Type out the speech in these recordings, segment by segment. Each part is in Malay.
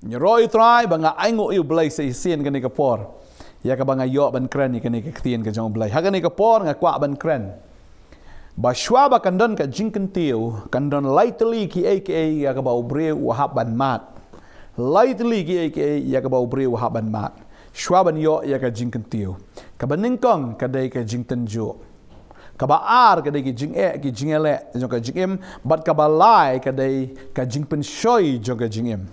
Nyeroi try banga aingo iu belai seisien kene ke por. Ya ka banga yo ban kren ni kene ke ktien ke jong belai. Ha kene ke por nga kwa ban kren. Ba shwa ba kandon ka jingkyntiew kandon lightly ki aka ya ka ba ubre wahab ban mat. Lightly ki aka ya ka ba ubre wahab ban mat. Shwa ban yo ya ka jingkyntiew. Ka baningkong ka dai ka jingtenjo. Ka ba ar ka dai ki jing'e ki jingele jong ka jingim bat ka ba lai ka dai ka jingpen shoi jong ka jingim.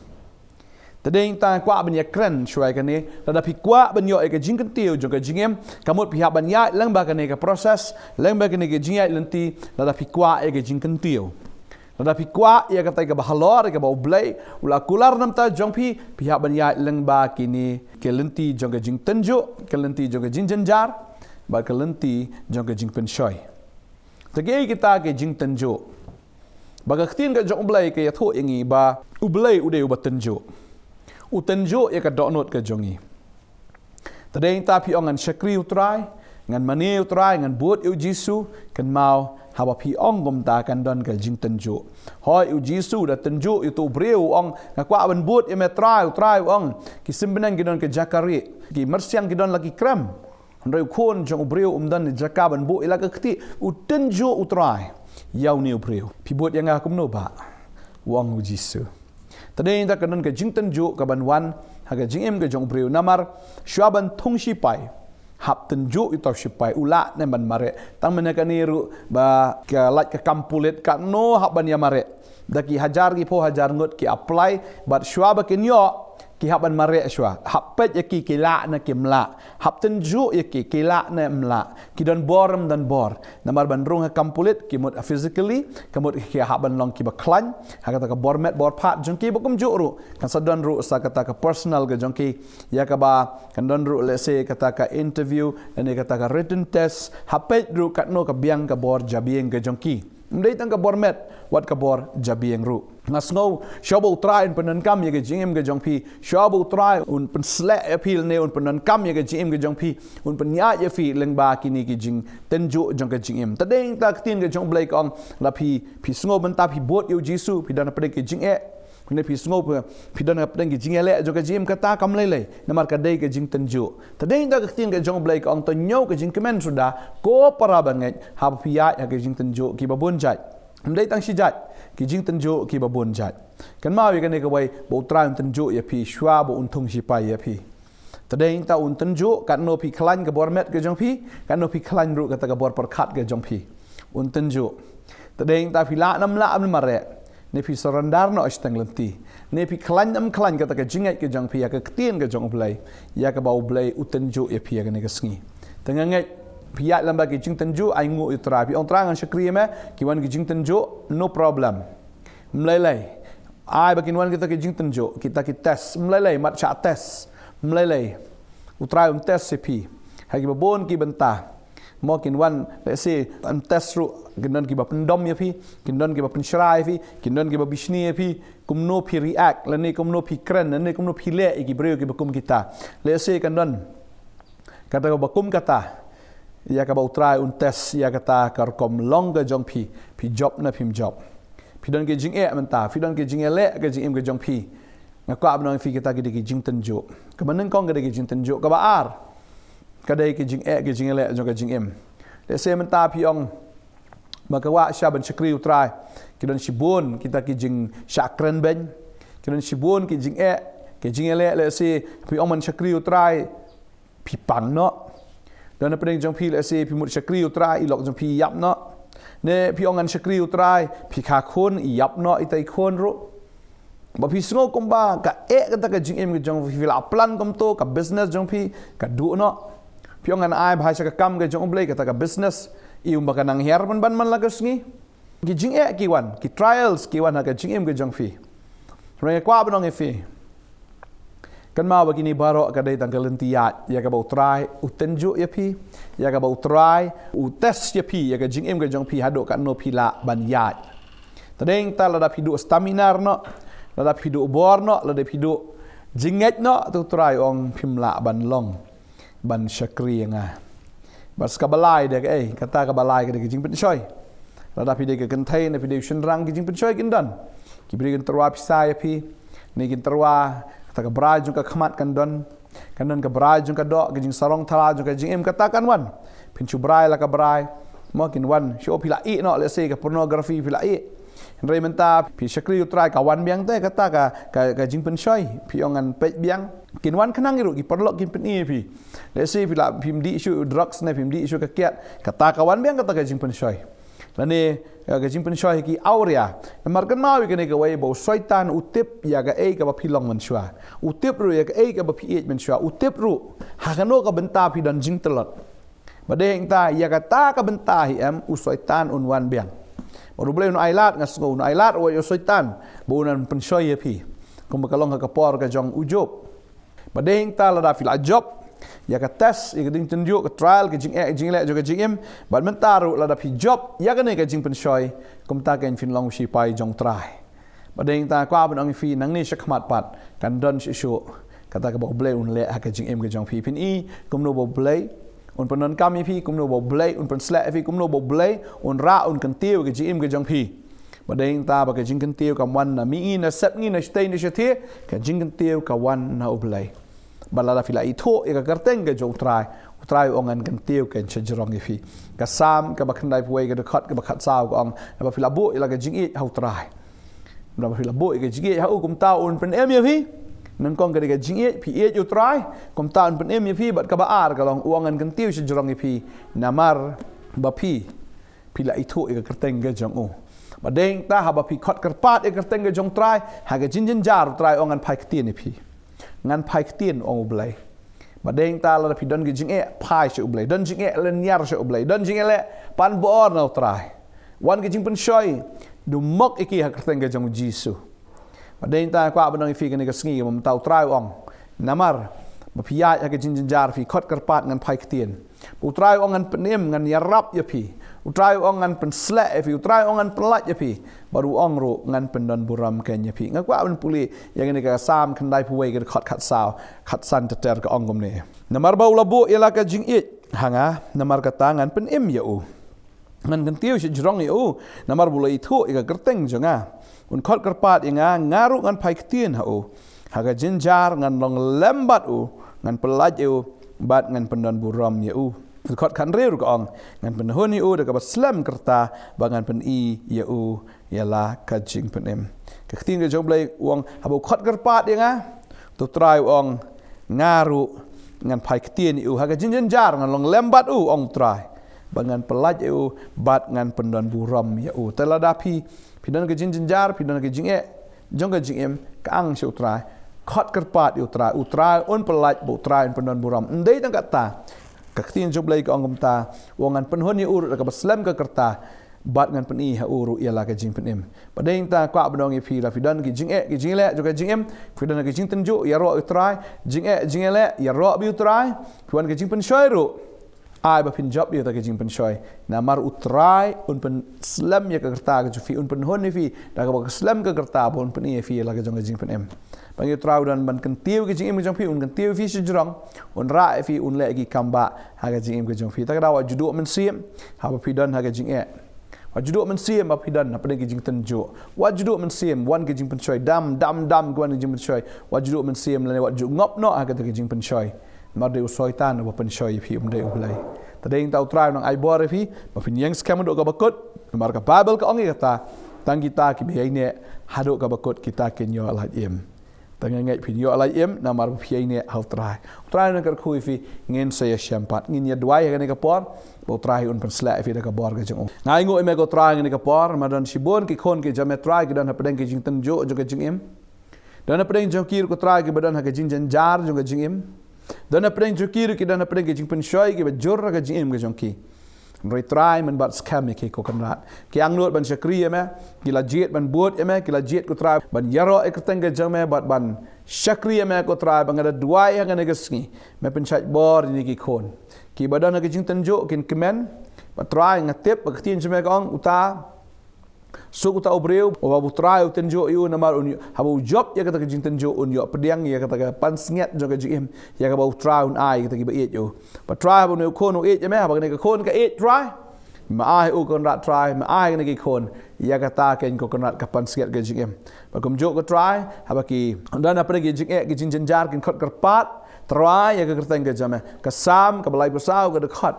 Tadeng ta kwa ban ya kren shwai kane tada pi kwa ban yo ka jingkyntiew jong ka jingem kamut pihak ban ya lang ba kane ka proses lang ba kane ka jingya lenti tada pi kwa ka jingkyntiew tada pi kwa ya ka tai ka bahalor ka ba ublai ula kular nam ta jong pihak ban ya lang ba kini ke lenti jong ka jingtenjo ke lenti jong ka jingjenjar ba ke lenti jong ka jingpen shoy tagi kita ke jingtenjo ba ka ktin ka jong ublai ke ya tho ingi ba ublai ude ubatenjo utenjo ya ka donot ka jongi. Tadeng ta pi ong an shakri utrai, ngan mani utrai, ngan buat u Jisu, kan mau hawa pi ong gom ta kan don ka jing tenjo. Hoi u Jisu da tenjo itu breu ong ngakwa ban buat ya metrai utrai ong ki simbenang ki don ka jakari, ki mersiang ki don lagi krem. Handai kon jong breu dan jakaban bu ila ka kti utenjo utrai. Yau ni breu. Pi buat yang aku no ba. Wong u Jisu. Tadi kita kena ke jingtenjo ke banwan, haga jingem ke jong breu namar syaban thong sipai, hap tenjo itu sipai ulat ne ban mare, tang menaka niru ba ke lat ke kampulit ka no hap ban ya mare, daki hajar ki po hajar ngot ki apply, bat syaba ke nyo ki hap ban mare sywa, hap pet ya ki kila na ki mla, hap tenjo ya ki kila na mla, ki don borem dan bor, namar ban rong kampulit ki mut physically, kamut ki hap ban long ki ba klan, hakata ka bormet bor pat jong ki bokum juru, kan sadon ru sa kata ka personal ke jong ki ya ka ba kan don ru let's say kata ka interview dan kata ka written test, hap pet ru kat no ka biang ka bor jabieng ke jong ki. Mdai tang ka bormet wat ka bor jabieng ru. Ngasngau syabo try penan kam ya ke jingem ke jong pi syabo try un pen slek appeal ne un penan kam ya ke jingem ke jong pi un pen ya ya fi leng ba kini ke jing tenjo jong ke jingem tadeng ta tin ke jong blai kong la pi sngo ben ta pi bot yu Jisu pi dan pe ke jing ne pi sngo pi dan pe ke jing ele jong ke jingem kata kam lele namar ka dei ke jing tenjo tadeng ta tin ke jong blai kong to nyo ke jing kemen sudah ko para banget ha pi ya ke jing tenjo ki babon jat mdai tang si jat ki jing tenjo ki babon jat kan mawi kan ke wai bo tran tenjo ya pi shwa bo untung sipai ya pi tadeng ta un tenjo kan no pi klan ke bormet ke jong pi kan no pi klan ru kata ke bor perkat ke jong pi un tenjo tadeng ta pi la nam la am mare ne pi sorandar no astang lenti ne pi klan am klan kata ke jingat ke jong pi ya ke ktien ke jong blai ya ke bau blai utenjo ya pi ya ke sngi tengangai pihak lembaga ke jingtenjo ai ngu itra pi on trangan Nongkhryiem ki wan ke jingtenjo no problem mlelai ai bakin wan kita ke jingtenjo kita ki test mlelai mat cha test mlelai utrai test sepi hagi babon ki bentah mokin wan let's say test ru gendon ki ba pendom ya pi gendon ki ba penshrai pi gendon ki ba bisni ya pi kumno pi react lani kumno pi kren lani kumno pi le ki breu ki bakum kita let's say gendon kata bakum kata ya ka bau try un test ya kata karkom long ke jong pi job na pim job pi don ke jing menta pi don ke jing ele ke jing ke jong pi ngakwa abnong fi kita ke jing tenjo ke maneng kong ke jing tenjo ka baar ka dai ke jing ke jing ele jong ke jing em le se menta pi ong maka wa sha ban shakri utrai ke don shibun kita ke jing shakren ben ke don shibun ke jing ele le se pi ong man shakri utrai pi pang no dan apa yang jong pi let's say pi mut shakri utrai ilok jong pi yap no ne pi ongan shakri utrai pi kha khon yap no itai khon ro ba pi sngo komba ka kata ka jing em ke jong pi la plan kom to ka business jong pi ka du no pi ongan ai bhai ka kam ke jong blai kata ka business i um ba ka nang her ban man lagas ngi ki jing ki wan ki trials ki wan ka jing em ke jong pi re kwa banong fi kan mau begini barok kadai tanggal lentiat ya ka bau try utenjo ya pi ya ka bau try test ya pi ya ka jing em ka jong pi hadok ka no pila ban yat tadeng ta lada pidu stamina no lada pidu bor no lada pidu jinget no tu try ong pimla ban long ban shakri nga bas ka balai de kata ka balai ka de jing pen choi lada pidu ka kentai na pidu shenrang ki jing pen choi kin dan ki bri kan terwa pisai ya pi ni kin terwa kata ke brai jung ke khmat kan don ke brai jung ke dok ke jing sarong thala jung ke jing katakan wan pincu brai la ke brai makin wan show pila no let's say ke pornography pila Ray menta pi syakri utrai kawan biang te kata ka jing pen syoi pi ongan pej biang kin wan kenang iru ki perlok kin pen pi let's say pila pimdi isu drugs ne pimdi isu kakiat kata kawan biang kata ka jing pen syoi lani ka jing pen syoi ki aurea namar kan mau ke ne ka wai bo syaitan utip ya ga ka ba pilong man syua utip ru ya ka ba pi man syua utip ru ha kano ka benta pi dan jing telot badeng ta ya kata ka benta hi am usaitan unwan biang baru boleh ailat ngasgo ailat wa syaitan bunan pensoi pi kum kalong ka por ka jong ujub badeng ta la da fil ajob ya ka test ya ding tunjuk ka trial ka jing le juga jing bad mentaru la da pi job ya ka ne ka jing pensoi kum ta ken fin long shi pai jong try badeng ta kwa ban ong fi nang ni shakmat pat kan don shi shu kata ka boleh un le ka jing ka jong pi pin kum no boleh un penon kami pi kum no boblay un pen slek pi kum no boblay un ra un kentiew ke jim ke jong pi badeng ta ba ke jing kentiew ka wan na mi na sep ni na stay ni shete ke jing kentiew ka wan na oblay balala fila itho e ka karteng ke jong trai ongan kentiew ke chejrong pi ka sam ka ba khandai puai ke khat ka ba khat saw ka ong ba fila bu ila ke jing hau trai ba fila bu ke jing hau kum ta un pen em pi nang kong ke jing pi u trai kum ta un pen em pi bat ka ba ar ka long uangan kentiew chejrong pi namar ba pi pila itho e ka karteng ke jong o badeng ta ha ba pi khat karpat e karteng ke jong trai ha ke jin jar trai ongan pai ktien pi ngan pai ktien ong blai badeng ta la pi don ke jing pai che blai don jing len yar che blai don jing le pan bor na trai wan ke jing pen shoi du mok iki ha karteng ke jong jisu badeng ta kwa ban ong fi ke ne ke sngi mom tau trai ong namar ba pi ya ke jin jar fi khat karpat ngan pai ktien utrai ongan penem ngan yarap ya pi utrai ongan pen slek fi utrai ongan pelat ya pi baru ong ro ngan pen don buram ken ya pi ngakwa ban puli yang ni ka sam khandai puwei ke khat saw khat san ter ka ong gom ne namar ba ulabu ila ka jing hanga namar ka tangan pen em ya u ngan kentiew si jrong ya u namar bulai thu ika kerteng jonga un khat karpat inga ngaru ngan pai ktien ha u haga jinjar ngan long lembat u ngan pelat u bat ngan pendon buram ya u kot kan reru ka ong ngan pen honi u de ka slam kerta bangan pen ya u yala ka jing pen em ka ktin ke jom blai wong habo kot karpat ya nga tu try ong ngaru ngan pai ktien u haga jinjen jar ngan long lembat u ong try bangan pelat u bat ngan pendon buram ya u telada pi pidan ke jinjen jar pidan ke jing jong ka jing em ka ang se try kot karpat utrai un pelat bu try pendon buram ndai tang kata kaktin job lagi ong ta wongan penhon ni ur ka baslam ka kerta bat ngan peni ha uru ialah ka jing penem padeng ta kwa bdong pi la fidan ki jing le jo ka jing em fidan ka jing tenju ya ro utrai jing le ya ro bi utrai fidan ka jing pen shoi ru ai ba pin job dia ta ka jing pen shoi namar utrai un pen slam ya ka kerta ka fi un penhon ni fi da ka slam ka kerta bon peni fi la ka jong ka jing penem bagi trau dan ban kentiew ke jing jong pi un kentiew fi sejrong un ra fi un le gi kamba ha ga jing ke jong fi ta da wa judu men sim ha ba pi dan ha ga jing wa judu men sim ba pi dan na pen gi jing tenju wa judu men sim wan ke jing pen choi dam gwan jing pen choi wa judu men sim la wa ju ngop no ha ga ke jing pen choi mar de usoi tan wa pen choi fi de ulai ta ding tau trau nang ai bor fi ba fin yang skam do ka bakut mar ka bible ka ongi kata tang kita ki be ne hado ka bakut kita ken yo la em tangan ngai pin yo alai em namar phiai ne hau trai na kar khui fi ngen se ya champat ngin ya dwai ga ne ka por bo trai un pen slap fi da ka bor ga jong ngai ngo me go trai ne ka por madan sibon ki khon ki jame trai ki dan ha pedeng ki jing tan jo ga jing em dan ha pedeng jo kir ko trai ki badan ha ga jing jan jar jo ga jing em dan ha pedeng jo kir ki dan ha pedeng ki jing pen shoi ki ba jor ga jing em ga jong ki roi try men bat scam ke ko kanrat ki ang not ban Nongkhryiem ki la jet ban buat ki la jet ko try ban yaro ek tengge jame bat ban Nongkhryiem ko try ban ada dua yang ne gesngi me pen chat bor ni ki khon ki badan ke jing tenjo kin kemen bat try ngatep ba ktin jame kong uta so uta obreu o ba try tenjo yu namar un habu job ya kata ke jing tenjo un yo pedang ya kata ke pan snget jo ke jing ya ka ba try un ai kata ki ba et yo ba try ba ne khon et jame ba ne khon ka et try ma ai u kon rat try ma ai ni ki kon ya kata ken coconut kapan siat ke jing em bakum jo ko try habaki dan apa ki jing ki jing jenjar kin khot kerpat try ya ke kerteng ke jame ka sam ka balai pasau ke dekat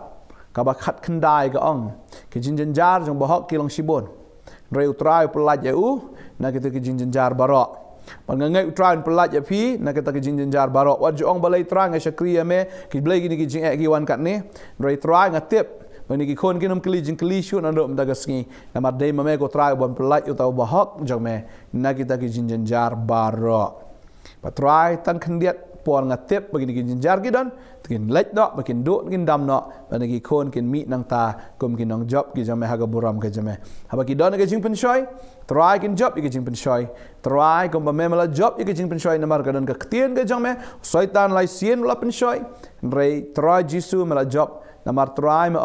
ka ba khat kendai ke ong ki jing jenjar jong bahok ki long sibon reu try pelaj ya na kita ki jing jenjar barok ban ngai try pelaj ya pi na kita ki jing jenjar barok wa jo ong balai try ngai Nongkhryiem me ki blai ki ni ki jing ki wan kat ni rei try ngatip bani ki kon kinum kli jing kli shu na ndo mdagasngi na madai mame ko try bon pelaj utau bahok jong me na kita ki jing jenjar barok ba try tan khandiat por ngatip bagi ni jinjar gidan kin lek dok bakin do kin dam no bani ki kon kin mi nang ta kum kin nong job ki jame haga buram ke jame habaki don ke jing pensoi try kin job ki jing pensoi try kum memela job ki jing pensoi namar gadan ke ktien ke jame syaitan lai sien la pensoi rei try jisu mela job namar try ma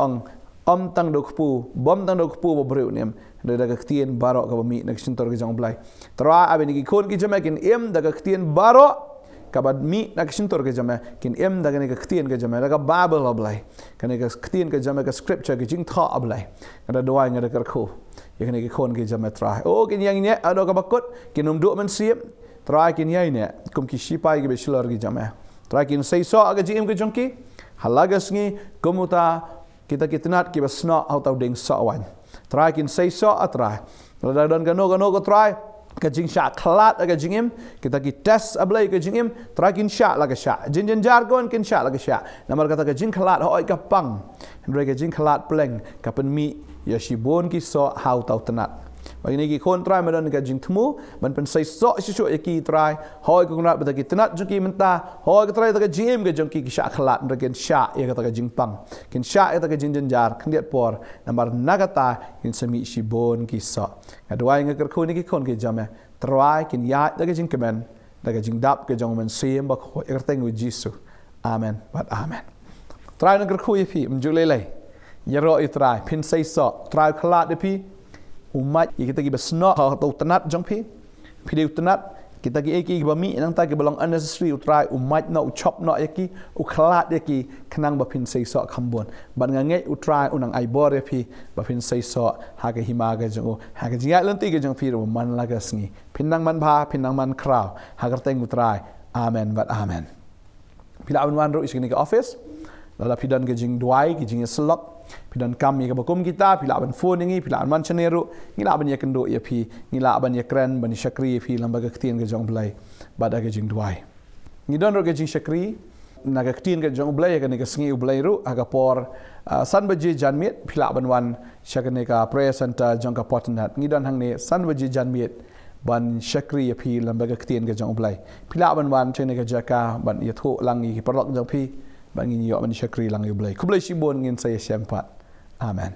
ong tang do kpu bom tang do kpu bo breu nem de daga ktien barok ka mi nak sintor ke jang blai try abeni ki kon ki jame kin em daga ktien barok kabad mi nak sintor ke jame kin em daga ne ka ktien ke jame daga bible ablai kan ka ktien ke jame ka scripture ke jing tha ablai kada doa ngada kar kho ya kan ke kon ke jame try kin yang ne ado ka bakut kin do man siep try kin yai ne kum ki sipai ke beslor ke jame try kin sei so aga jim ke jongki halagas ngi kumuta kita kitnat ki basna au tau ding so wan try kin sei so atrai dan kano ko try ka jing sha klat aga jingim kita ki test ablai ka jingim try kin sha la ka sha jin jargon kin sha la ka sha namar kata ka jing klat hoi ka pang ndre ka jing klat pleng ka pen mi ya shibon ki so hau tau tenat bagi ni ki kon try madan ka jing tmu ban pen sai so shu ki try hoi ko kunat bata ki tenat juki menta hoi ka try ta ka jim ka jong ki sha klat ndre kin sha ya kata ka jing pang kin sha ya ta ka jing jar khndiat por namar nagata kin sami shibon ki so kadwai nga kerku ni ki kon ki jame try kin ya da ka jing kemen da ka jing dap ka jong men sim ba ko erteng u jisu amen but amen try nga kerku yi pi mjulele ya ro i try pin sai so try klat de pi umat kita gi besno tau tenat jong pi dia tenat kita gi eki bami nang ta gi belong unnecessary utrai umat no chop no yaki u khalat yaki khnang ba phin sei so khambon ban nga ngai utrai unang ai bor pi ba phin sei so ha ga hima ga jong ha ga jinga lanti ga jong pi ro man la ga sngi phinang man bha phinang man kraw ha ga teng utrai amen but amen pila wan ro isini ga office lala pidan ke jing duai ke jing selok pidan kami ke bakum kita pila ban phone ngi pila man chaneru ngila ban ya kendo ya pi ngila ban ya kran ban shakri pi lambaga ktien ke jong blai bada ke jing duai ngidon ro ke jing shakri naga ktien ke jong blai ke ne ke sngi blai ru aga por san baji janmit pila ban wan shakne ka prayer center jong ka Potternet ngidon hang ne san baji janmit ban shakri ya pi lambaga ktien ke jong blai pila ban wan chene ke jaka ban ya tho langi ki parlok jong pi bangin yo man shakri lang yu blai kublai shibon ngin saya sempat amen